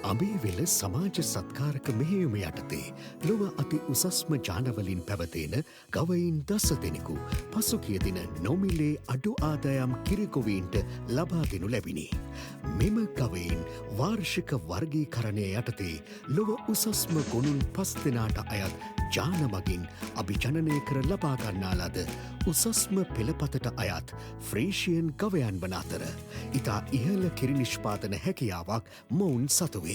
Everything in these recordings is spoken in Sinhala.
අබේවෙල සමාජ සත්කාරක මෙහෙයුම යටතේ ලොව අති උසස්ම ජානවලින් පැවතෙන ගවයින් දස දෙනෙකු පසුගිය දින නොමිලේ අඩු ආදායම් කිරිගොවීන්ට ලබා දෙනු ලැබිණි. මෙම ගවයින් වාර්ෂික වර්ගීකරණය යටතේ ලොව උසස්ම ගොනුන් 5 දෙනාට අයත් ජාන මගින් අභිජනනය කර ලබා ගන්නා ලද උසස්ම පෙළපතට අයත් ෆ්‍රේෂියන් ගවයන් වන අතර ඉතා ඉහළ කිරි නිෂ්පාදන හැකියාවක් මොවුන් සතු වේ.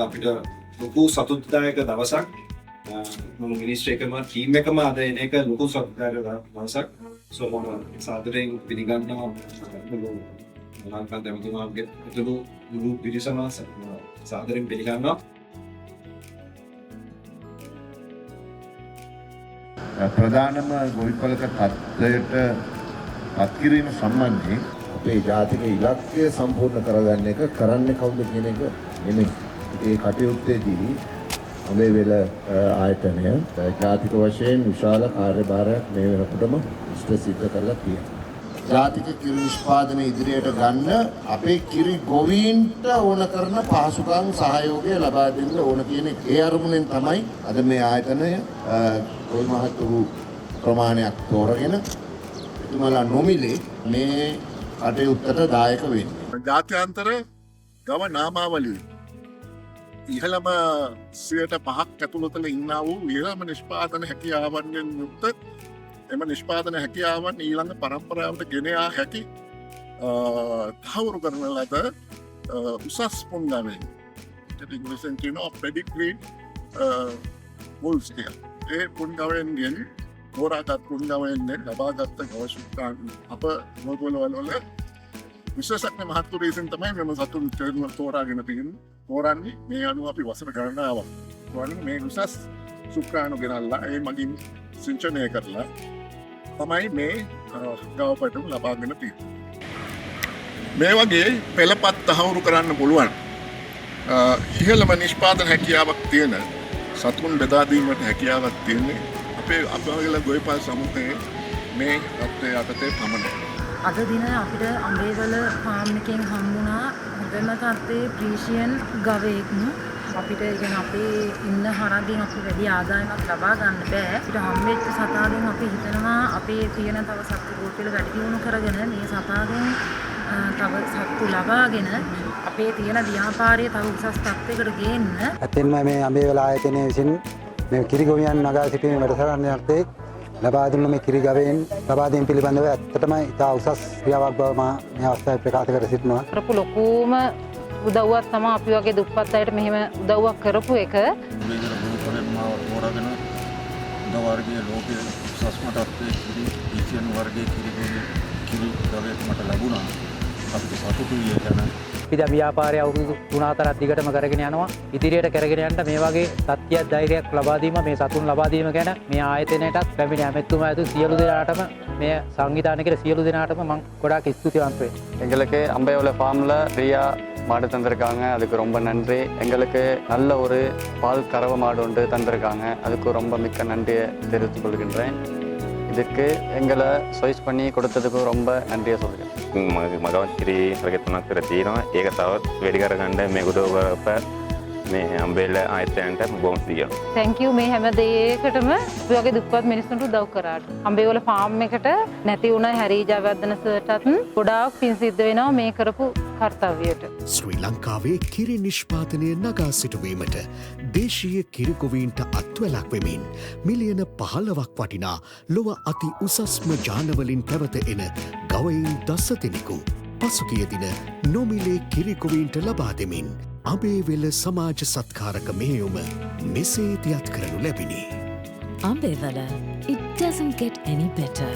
අපිට ලොකු සතුටුදායක දවසක් මිනිස්ට්‍රි එකම ටීම් එකම අද එන එක ලොකු සතුටුදායක දවසක්. මම සාදරයෙන් පිළිගන්නවා මොනාකන් දෙමතුමාගේ අතුළු මුළු පිරිසම සාදරයෙන් පිළිගන්නවා. ප්‍රධානම ගොවිපලක තත්ත්වයට පත්කිරීම සම්බන්ධයෙන් අපේ ජාතික ඉලක්කය සම්පූර්ණ කරගන්න එක කරන්නේ කවුද කියන එක නෙමෙයි. ඒ කටයුත්තේදී අඹේවෙල ආයතනය ජාතික වශයෙන් විශාල කාර්යභාරයක් මේ වෙනකොටම ඉෂ්ට සිද්ධ කරලා තියෙනවා. ජාතික කිරි නිෂ්පාදන ඉදිරියට ගන්න අපේ කිරි ගොවීන්ට ඕන කරන පහසුකම් සහයෝගය ලබා දෙන්න ඕන කියන ඒ අරමුණෙන් තමයි අද මේ ආයතනය කොයි මහත් වූ ප්‍රමාණයක් තෝරගෙන එතුමාලා නොමිලේ මේ කටයුත්තට දායක වෙන්නේ. ජාත්‍යන්තර ගව නාමාවලිය ඉහළම 5% ඇතුළතල ඉන්නා වූ ඉහළම නිෂ්පාදන හැකියාවන්ගෙන් යුක්ත එම නිෂ්පාදන හැකියාවන් ඊළඟ පරම්පරාවට ගෙන යා හැකි තහවුරු කරන ලද උසස් පුන්ගවයින් ඉංග්‍රීසියෙන් කියනවා පෙඩිග්‍රී වුල්ස් කියලා. ඒ පුන්ගවයින්ගෙන් තෝරාගත් පුන්ගවයින්ගෙන් ලබාගත් ගව සුත්කාන් අප මොගොල්වල විශේෂඥ මහත්තුරීසින් තමයි මෙම සතුන් තෝරාගෙන තියෙන්නේ. තෝරන්නේ මේ අනුව අපි වසර ගණනාවක් තෝරන්නේ මේ උසස් සුක්‍රාණු ගෙනල්ලා ඒ මගින් සිංචනය කරලා තමයි මේ ගවපටුම් ලබාගෙන තියෙන්නේ. මේ වගේ පෙළපත් තහවුරු කරන්න පුළුවන් ඉහළම නිෂ්පාදන හැකියාවක් තියෙන සතුන් බෙදා දීමට හැකියාවක් තියෙන්නේ අපේ අඹේවල ගොවිපල් සමූහයේ මේ තත්ත්වය යටතේ පමණයි. අද දින අපිට අඹේවල ෆාම් එකෙන් හම්බුණා හොඳම තත්ත්වයේ ප්‍රීෂියන් ගවයෙක්නු. අපිට ඉතින් අපේ ඉන්න හරකින් අපි වැඩි ආදායමක් ලබා ගන්න බෑ. අපිට හම්බෙච්ච සතාගෙන් අපි හිතනවා අපේ තියෙන තව සත්තු ගෝඨිල වැඩි දියුණු කරගෙන මේ සතාගෙන් තව සත්තු ලබාගෙන අපේ තියෙන ව්‍යාපාරය තව උසස් තත්ත්වයකට ගේන්න. ඇත්තෙන්ම මේ අඹේවල ආයතනයේ විසින් මේ කිරි ගොවියන් නගා සිටීමේ වැඩසටහන යටතේ ලබා දුන්න මේ කිරි ගවයන් ලබා දීම පිළිබඳව ඇත්තටම ඉතා උසස් ක්‍රියාවක් බව මා මේ අවස්ථාවේ ප්‍රකාශ කර සිටිනවා. කරපු ලොකුම උදව්වක් තමයි අපි වගේ දුප්පත් අයට මෙහෙම උදව්වක් කරපු එක. මේකට බුදුපරෙන් මාව තෝරාගෙන උද වර්ගයේ ලෝකයේ උසස්ම තත්ත්වයේ කිරි ඒෂියන් වර්ගයේ කිරි ගවයෙක් මට ලැබුණා. අපිට සතුටුයි ඒ ගැන. අපි දැන් ව්‍යාපාරය අවුරුදු 3-4ක් දිගටම කරගෙන යනවා. ඉදිරියට කරගෙන යන්න මේ වගේ සත්‍යයක් ධෛර්යයක් ලබා දීම මේ සතුන් ලබා දීම ගැන මේ ආයතනයටත් පැමිණ ඇමෙතුමා ඇතුළු සියලු දෙනාටම මේ සංවිධානය කළ සියලු දෙනාටම මම ගොඩාක් ස්තුතිවන්ත වෙනවා. எங்களுக்கு அம்பையோல ஃபார்மில் ஃப்ரீயாக மாடு தந்திருக்காங்க. அதுக்கு ரொம்ப நன்றி. எங்களுக்கு நல்ல ஒரு பால் கறவை மாடு ஒன்று தந்திருக்காங்க. அதுக்கு ரொம்ப மிக்க நன்றியை தெரிவித்துக் கொள்கின்றேன். இதுக்கு எங்களை சாய்ஸ் பண்ணி கொடுத்ததுக்கு ரொம்ப நன்றியை சொல்கிறேன். මගවත් කිරි වර්ග 3ක් විතර තියෙනවා. ඒක තවත් වැඩි කරගන්න මේ උදව් කරප මේ අඹේල ආයතනයට බොහොම ස්තුතියි. Thank you මේ හැම දෙයකටම අපි වගේ දුප්පත් මිනිස්සුන්ට උදව් කරාට. අඹේවල ෆාම් එකට නැති වුණ හැරී ජයවර්ධන සර්ටත් ගොඩාක් පින් සිද්ධ වෙනවා මේ කරපු කර්තව්‍යයට. ශ්‍රී ලංකාවේ කිරි නිෂ්පාදනය නගා සිටුවීමට දේශීය කිරිගොවීන්ට අත්වැලක් වෙමින් මිලියන 15ක් වටිනා ලොව අති උසස්ම ජානවලින් පැවත එන ගවයින් දස දෙනෙකු පසුගිය දින නොමිලේ කිරිගොවීන්ට ලබා දෙමින් අඹේවෙල සමාජ සත්කාරක මෙහෙයුම මෙසේ දියත් කරනු ලැබිණි. Ambevela, it doesn't get any better.